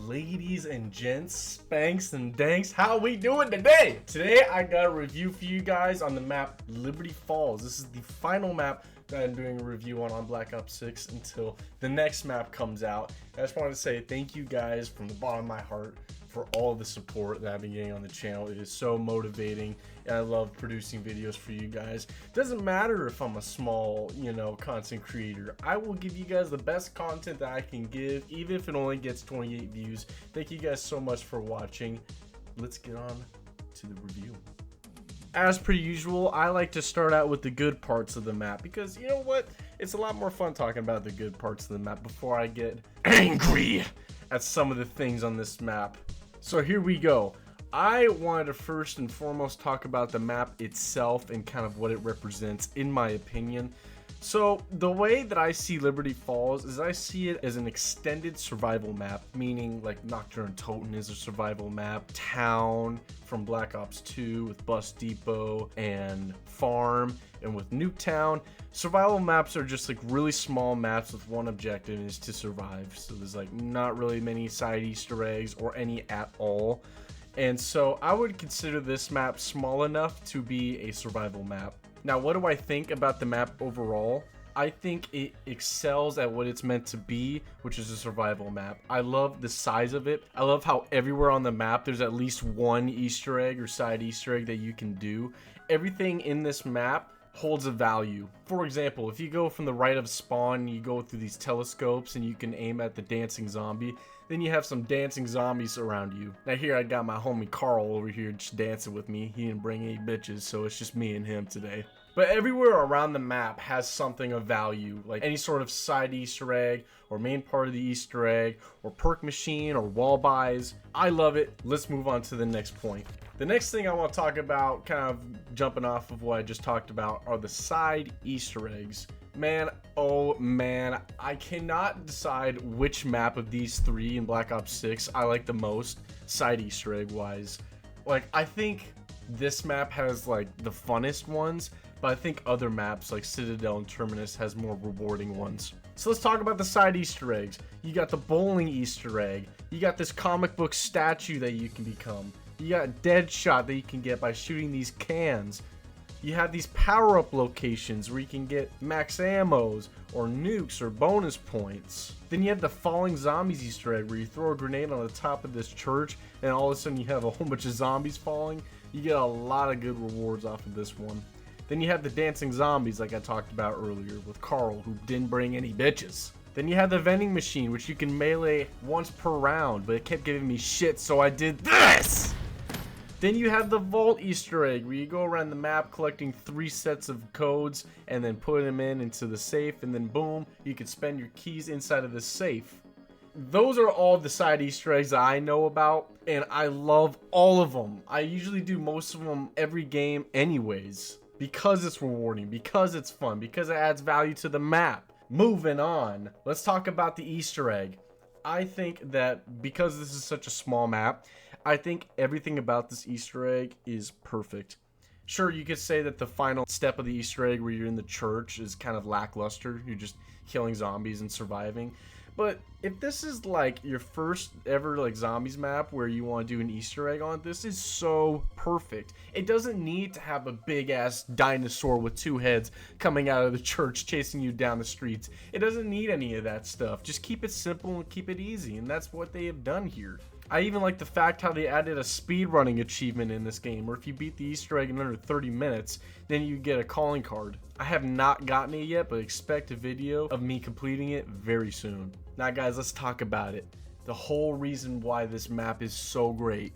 Ladies and gents, spanks and danks, how we doing today? Today I got a review for you guys on the map Liberty Falls. This is the final map that I'm doing a review on Black Ops 6 until the next map comes out. I just wanted to say thank you guys from the bottom of my heart for all the support that I've been getting on the channel. It is so motivating and I love producing videos for you guys. Doesn't matter if I'm a small, content creator. I will give you guys the best content that I can give, even if it only gets 28 views. Thank you guys so much for watching. Let's get on to the review. As per usual, I like to start out with the good parts of the map because you know what? It's a lot more fun talking about the good parts of the map before I get angry at some of the things on this map. So here we go. I wanted to first and foremost talk about the map itself and kind of what it represents in my opinion. So the way that I see Liberty Falls is I see it as an extended survival map, meaning like Nocturne Toten is a survival map, Town from Black Ops 2 with Bus Depot and Farm, and with Nuketown. Survival maps are just like really small maps with one objective, and is to survive. So there's like not really many side Easter eggs or any at all. And so I would consider this map small enough to be a survival map. Now, what do I think about the map overall? I think it excels at what it's meant to be, which is a survival map. I love the size of it. I love how everywhere on the map there's at least one Easter egg or side Easter egg that you can do. Everything in this map holds a value. For example, if you go from the right of spawn, you go through these telescopes and you can aim at the dancing zombie, then you have some dancing zombies around you. Now here I got my homie Carl over here just dancing with me. He didn't bring any bitches, so it's just me and him today. But everywhere around the map has something of value, like any sort of side Easter egg or main part of the Easter egg or perk machine or wall buys. I love it. Let's move on to the next point. The next thing I want to talk about, kind of jumping off of what I just talked about, are the side Easter eggs. Man, oh man, I cannot decide which map of these three in Black Ops 6 I like the most, side Easter egg wise. Like, I think this map has like the funnest ones, but I think other maps like Citadel and Terminus has more rewarding ones. So let's talk about the side Easter eggs. You got the bowling Easter egg. You got this comic book statue that you can become. You got Deadshot that you can get by shooting these cans. You have these power-up locations where you can get max ammos or nukes or bonus points. Then you have the falling zombies Easter egg where you throw a grenade on the top of this church and all of a sudden you have a whole bunch of zombies falling. You get a lot of good rewards off of this one. Then you have the dancing zombies like I talked about earlier with Carl, who didn't bring any bitches. Then you have the vending machine, which you can melee once per round, but it kept giving me shit, so I did this! Then you have the vault Easter egg, where you go around the map collecting 3 sets of codes and then put them into the safe, and then boom, you can spend your keys inside of the safe. Those are all the side Easter eggs that I know about, and I love all of them. I usually do most of them every game anyways, because it's rewarding, because it's fun, because it adds value to the map. Moving on, let's talk about the Easter egg. I think that because this is such a small map, I think everything about this Easter egg is perfect. Sure, you could say that the final step of the Easter egg where you're in the church is kind of lackluster. You're just killing zombies and surviving. But if this is like your first ever like zombies map where you want to do an Easter egg on, this is so perfect. It doesn't need to have a big ass dinosaur with 2 heads coming out of the church chasing you down the streets. It doesn't need any of that stuff. Just keep it simple and keep it easy, and that's what they have done here. I even like the fact how they added a speedrunning achievement in this game, where if you beat the Easter egg in under 30 minutes, then you get a calling card. I have not gotten it yet, but expect a video of me completing it very soon. Now guys, let's talk about it. The whole reason why this map is so great,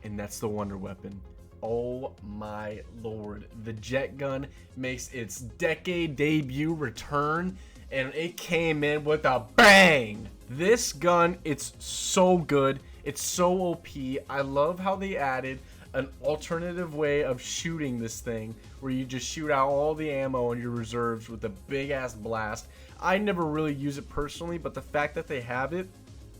and that's the wonder weapon. Oh my lord. The jet gun makes its decade debut return, and it came in with a bang! This gun, it's so good. It's so OP. I love how they added an alternative way of shooting this thing where you just shoot out all the ammo in your reserves with a big ass blast. I never really use it personally, but the fact that they have it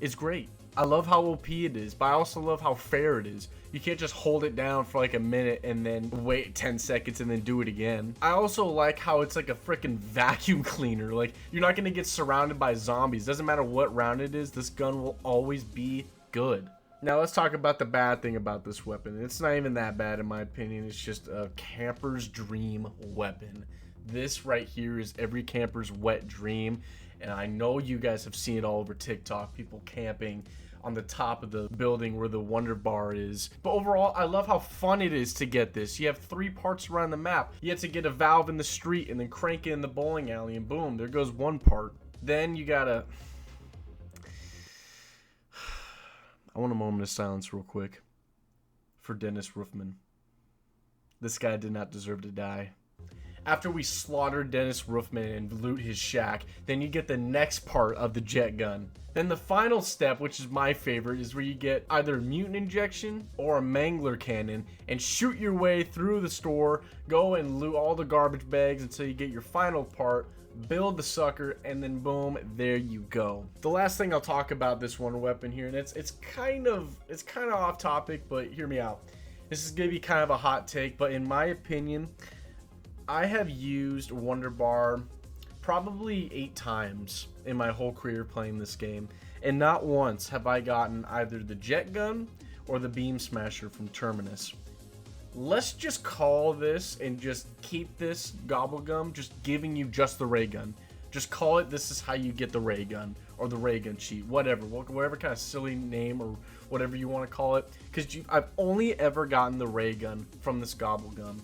is great. I love how OP it is, but I also love how fair it is. You can't just hold it down for like a minute and then wait 10 seconds and then do it again. I also like how it's like a freaking vacuum cleaner. Like, you're not gonna get surrounded by zombies. Doesn't matter what round it is, this gun will always be good. Now let's talk about the bad thing about this weapon. It's not even that bad in my opinion. It's just a camper's dream weapon. This right here is every camper's wet dream. And I know you guys have seen it all over TikTok, people camping on the top of the building where the Wonder Bar is. But overall, I love how fun it is to get this. You have 3 parts around the map. You have to get a valve in the street and then crank it in the bowling alley, and boom, there goes 1 part. Then you gotta... I want a moment of silence real quick for Dennis Roofman. This guy did not deserve to die. After we slaughter Dennis Roofman and loot his shack, then you get the next part of the jet gun. Then the final step, which is my favorite, is where you get either mutant injection or a mangler cannon and shoot your way through the store, go and loot all the garbage bags until you get your final part, build the sucker, and then boom, there you go. The last thing I'll talk about this one weapon here, and it's kind of off topic, but hear me out. This is gonna be kind of a hot take, but in my opinion, I have used Wonder Bar probably 8 times in my whole career playing this game, and not once have I gotten either the jet gun or the beam smasher from Terminus. Let's just call this and just keep this gobblegum just giving you just the ray gun. Just call it, this is how you get the ray gun or the ray gun cheat, whatever kind of silly name or whatever you want to call it, because I've only ever gotten the ray gun from this gobblegum.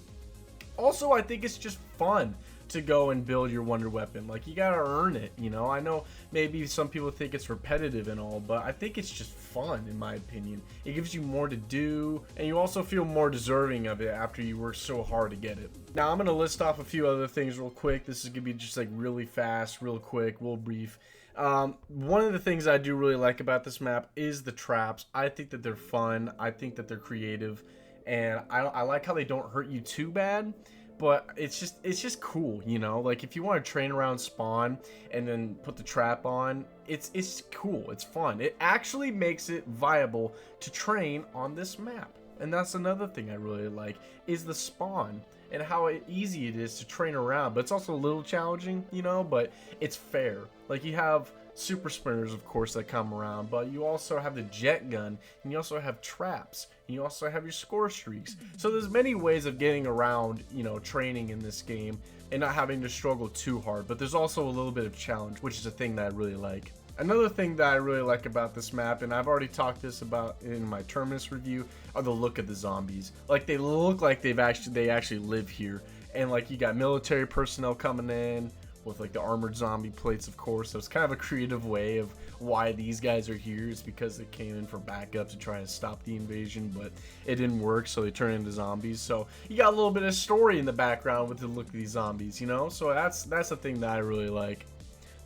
Also, I think it's just fun to go and build your wonder weapon. Like, you gotta earn it, you know. I know maybe some people think it's repetitive and all, but I think it's just fun, in my opinion. It gives you more to do, and you also feel more deserving of it after you work so hard to get it. Now, I'm gonna list off a few other things real quick. This is gonna be just like really fast, real quick, real brief. One of the things I do really like about this map is the traps. I think that they're fun. I think that they're creative. And I like how they don't hurt you too bad, but it's just cool, you know. Like, if you want to train around spawn and then put the trap on, it's cool, it's fun. It actually makes it viable to train on this map, and that's another thing I really like is the spawn and how easy it is to train around. But it's also a little challenging, you know, but it's fair. Like, you have super sprinters, of course, that come around, but you also have the jet gun, and you also have traps, and you also have your score streaks. So there's many ways of getting around, you know, training in this game and not having to struggle too hard. But there's also a little bit of challenge, which is a thing that I really like. Another thing that I really like about this map, and I've already talked this about in my Terminus review, are the look of the zombies. Like, they look like they actually live here, and like, you got military personnel coming in with like the armored zombie plates, of course. So it's kind of a creative way of why these guys are here. It's because they came in for backup to try to stop the invasion, but it didn't work, so they turned into zombies. So you got a little bit of story in the background with the look of these zombies, you know. So that's the thing that I really like.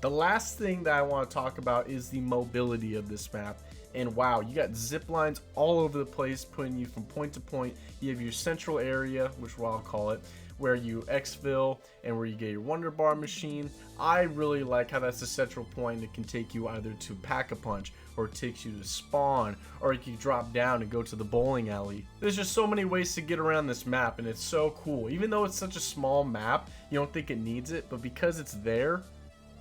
The last thing that I want to talk about is the mobility of this map. And wow, you got zip lines all over the place, putting you from point to point. You have your central area, which is what I'll call it, where you exfil and where you get your Wonder Bar machine. I really like how that's the central point. It can take you either to Pack-a-Punch, or it takes you to spawn, or you can drop down and go to the bowling alley. There's just so many ways to get around this map, and it's so cool. Even though it's such a small map, you don't think it needs it, but because it's there,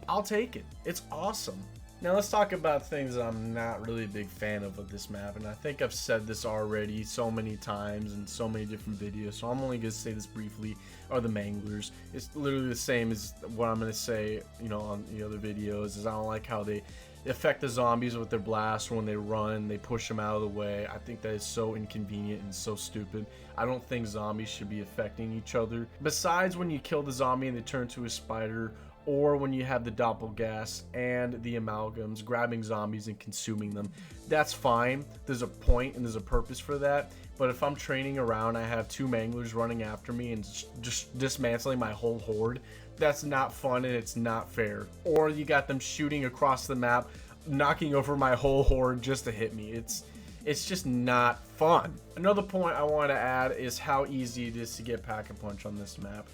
I'll take it. It's awesome. Now let's talk about things that I'm not really a big fan of this map, and I think I've said this already so many times in so many different videos, so I'm only going to say this briefly, are the manglers. It's literally the same as what I'm going to say, you know, on the other videos, is I don't like how they affect the zombies with their blast. When they run, they push them out of the way. I think that is so inconvenient and so stupid. I don't think zombies should be affecting each other. Besides when you kill the zombie and they turn to a spider, or when you have the doppelgas and the amalgams grabbing zombies and consuming them. That's fine. There's a point and there's a purpose for that. But if I'm training around, I have 2 manglers running after me and just dismantling my whole horde, that's not fun and it's not fair. Or you got them shooting across the map, knocking over my whole horde just to hit me. It's just not fun. Another point I want to add is how easy it is to get Pack-a-Punch on this map.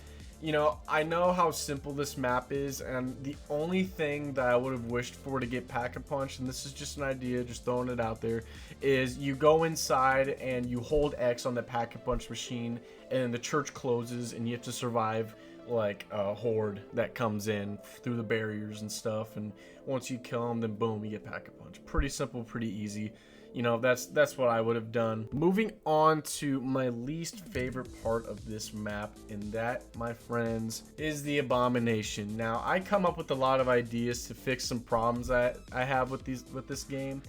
You know, I know how simple this map is, and the only thing that I would have wished for to get Pack-a-Punch, and this is just an idea, just throwing it out there, is you go inside and you hold X on the Pack-a-Punch machine, and then the church closes, and you have to survive like a horde that comes in through the barriers and stuff, and once you kill them, then boom, you get Pack-a-Punch. Pretty simple, pretty easy. You know, that's what I would have done. Moving on to my least favorite part of this map, and that, my friends, is the Abomination. Now, I come up with a lot of ideas to fix some problems that I have with this game,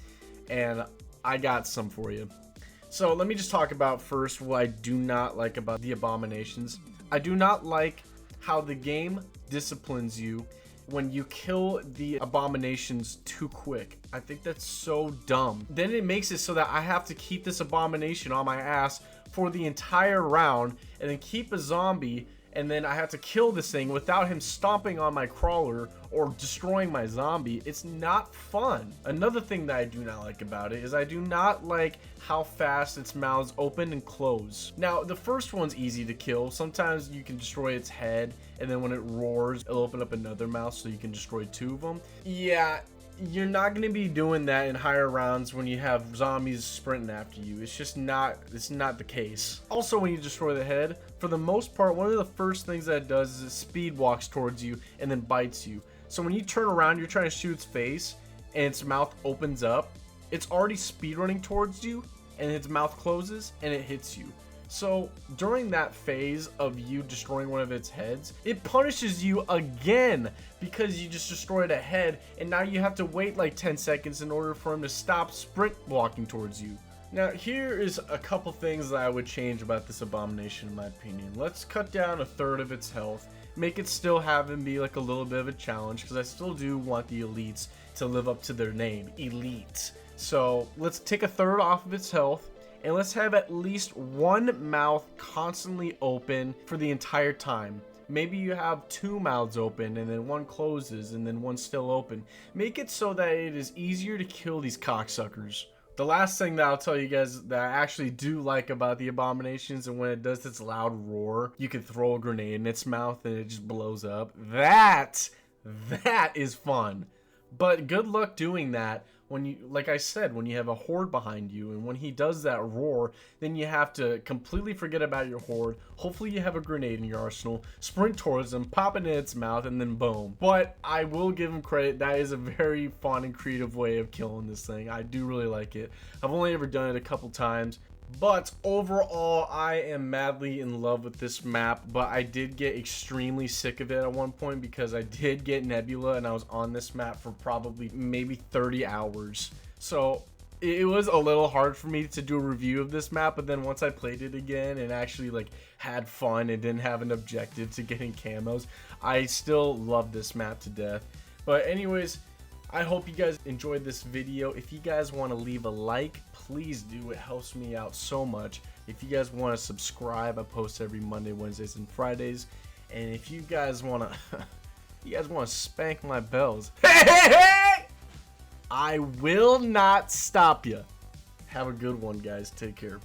and I got some for you. So let me just talk about first what I do not like about the Abominations. I do not like how the game disciplines you when you kill the Abominations too quick. I think that's so dumb. Then it makes it so that I have to keep this Abomination on my ass for the entire round, and then keep a zombie, and then I have to kill this thing without him stomping on my crawler or destroying my zombie. It's not fun. Another thing that I do not like about it is I do not like how fast its mouths open and close. Now, the first one's easy to kill. Sometimes you can destroy its head, and then when it roars, it'll open up another mouth so you can destroy 2 of them. Yeah, you're not going to be doing that in higher rounds when you have zombies sprinting after you. It's not the case. Also, when you destroy the head, for the most part, one of the first things that it does is it speed walks towards you and then bites you. So when you turn around, you're trying to shoot its face, and its mouth opens up, it's already speed running towards you, and its mouth closes, and it hits you. So during that phase of you destroying one of its heads, it punishes you again because you just destroyed a head, and now you have to wait like 10 seconds in order for him to stop sprint walking towards you. Now, here is a couple things that I would change about this Abomination in my opinion. Let's cut down 1/3 of its health. Make it still have him be like a little bit of a challenge, because I still do want the elites to live up to their name, elite. So let's take 1/3 off of its health, and let's have at least one mouth constantly open for the entire time. Maybe you have 2 mouths open, and then one closes, and then one still open. Make it so that it is easier to kill these cocksuckers. The last thing that I'll tell you guys that I actually do like about the Abominations, and when it does its loud roar, you can throw a grenade in its mouth and it just blows up. That is fun. But good luck doing that when you, like I said, when you have a horde behind you, and when he does that roar, then you have to completely forget about your horde. Hopefully you have a grenade in your arsenal, sprint towards him, pop it in its mouth, and then boom. But I will give him credit, that is a very fun and creative way of killing this thing. I do really like it. I've only ever done it a couple times, but overall I am madly in love with this map. But I did get extremely sick of it at one point, because I did get Nebula and I was on this map for probably maybe 30 hours. So it was a little hard for me to do a review of this map, but then once I played it again and actually like had fun and didn't have an objective to getting camos, I still love this map to death. But anyways, I hope you guys enjoyed this video. If you guys want to leave a like, please do. It helps me out so much. If you guys want to subscribe, I post every Monday, Wednesdays, and Fridays. And if you guys want to spank my bells, I will not stop you. Have a good one, guys. Take care.